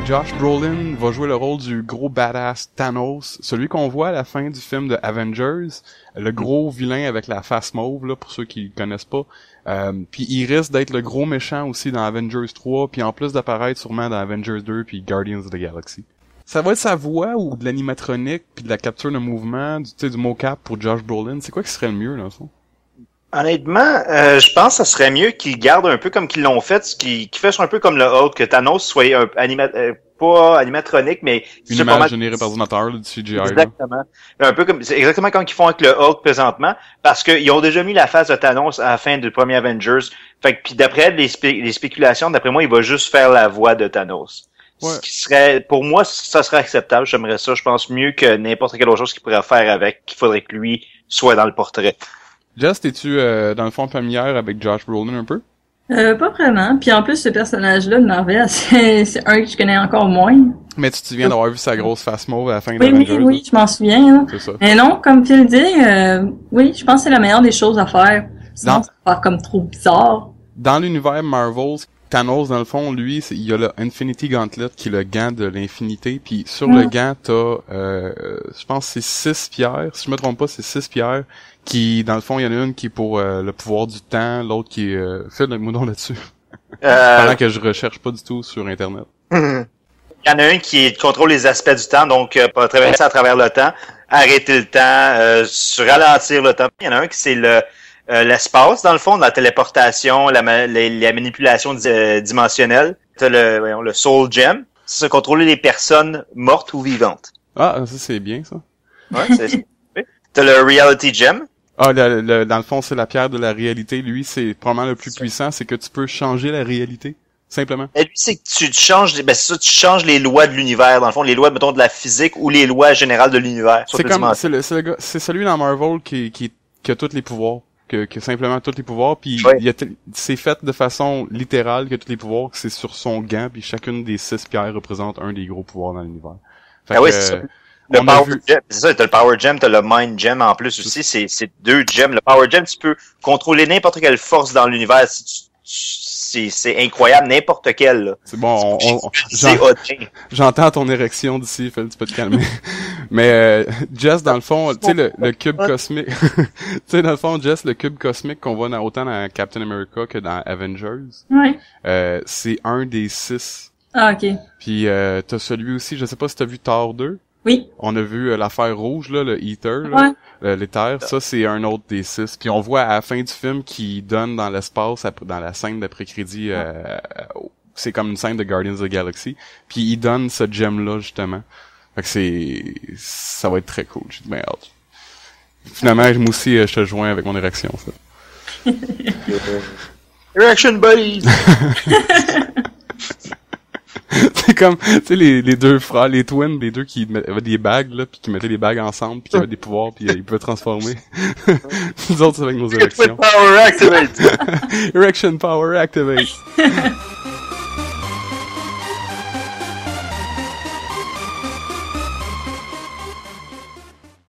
Josh Brolin va jouer le rôle du gros badass Thanos, celui qu'on voit à la fin du film de Avengers, le gros vilain avec la face mauve, là, pour ceux qui le connaissent pas. Puis il risque d'être le gros méchant aussi dans Avengers 3, puis en plus d'apparaître sûrement dans Avengers 2 puis Guardians of the Galaxy. Ça va être sa voix ou de l'animatronique puis de la capture de mouvement, du mocap pour Josh Brolin. C'est quoi qui serait le mieux, dans le fond? Honnêtement, je pense que ça serait mieux qu'ils gardent un peu comme qu'ils l'ont fait, qu'ils fassent un peu comme le Hulk, que Thanos soit pas animatronique, mais une image générée par ordinateur, du CGI. Exactement. Un peu comme, c'est exactement comme ils font avec le Hulk présentement, parce qu'ils ont déjà mis la face de Thanos à la fin du premier Avengers. Fait que, puis d'après les spéculations, d'après moi, il va juste faire la voix de Thanos. Ouais. Ce qui serait, pour moi, ça serait acceptable. J'aimerais ça. Je pense mieux que n'importe quelle autre chose qu'il pourrait faire avec, qu'il faudrait que lui soit dans le portrait. Jess, es-tu dans le fond familière avec Josh Brolin un peu? Pas vraiment. Puis en plus, ce personnage-là de Marvel, c'est un que je connais encore moins. Mais tu te souviens d'avoir vu sa grosse face mauve à la fin d'Avengers? Oui, je m'en souviens. Hein. C'est ça. Mais non, comme Phil dit, oui, je pense que c'est la meilleure des choses à faire. Sinon, ça va faire comme trop bizarre. Dans l'univers Marvel, Thanos, dans le fond, lui, il y a le Infinity Gauntlet qui est le gant de l'infinité. Puis sur le gant, t'as, je pense que c'est 6 pierres. Si je me trompe pas, c'est 6 pierres. Qui, dans le fond, il y en a une qui est pour le pouvoir du temps, l'autre qui est... Fais le mot là-dessus. Pendant que je recherche pas du tout sur Internet. Il y en a un qui contrôle les aspects du temps, donc traverser à travers le temps, arrêter le temps, ralentir le temps. Il y en a un qui c'est l'espace, dans le fond, la téléportation, la manipulation dimensionnelle. T'as le Soul Gem, c'est contrôler les personnes mortes ou vivantes. Ah, ça c'est bien, ça. Ouais, c'est T'as le Reality Gem. Ah, dans le fond, c'est la pierre de la réalité. Lui, c'est probablement le plus puissant, c'est que tu peux changer la réalité, simplement. Et lui, c'est que tu changes, c'est ça, tu changes les lois de l'univers, dans le fond, les lois, mettons, de la physique ou les lois générales de l'univers. C'est celui dans Marvel qui a tous les pouvoirs. Que simplement tous les pouvoirs, puis c'est fait de façon littérale que tous les pouvoirs, c'est sur son gant, puis chacune des 6 pierres représente un des gros pouvoirs dans l'univers. Oui, c'est ça. Le Power Gem, c'est ça, t'as le Power Gem, t'as le Mind Gem en plus aussi, c'est 2 gems. Le Power Gem, tu peux contrôler n'importe quelle force dans l'univers, c'est incroyable, n'importe quelle, là. C'est bon, j'entends ton érection d'ici, tu peux te calmer. Mais, Jess, dans le fond, tu sais, le cube cosmique, tu sais, dans le fond, Jess, le cube cosmique qu'on voit autant dans Captain America que dans Avengers, c'est un des 6. Ah, ok. Puis, t'as celui aussi, je sais pas si t'as vu Thor 2. Oui. On a vu l'affaire rouge, là, le Ether, là, l'éther, ça c'est un autre des 6. Puis on voit à la fin du film qu'il donne dans l'espace, dans la scène d'après-crédit, c'est comme une scène de Guardians of the Galaxy. Puis il donne ce gem-là, justement. Fait que ça va être très cool, j'ai bien hâte. Finalement, moi aussi, je te joins avec mon érection, ça. Erection buddies! C'est comme, tu sais, les deux frères, les twins, les deux qui avaient des bagues, là, pis qui mettaient les bagues ensemble, pis qui avaient des pouvoirs, pis ils pouvaient transformer. Nous autres, c'est avec nos érections. Erection power activate! Erection power activate!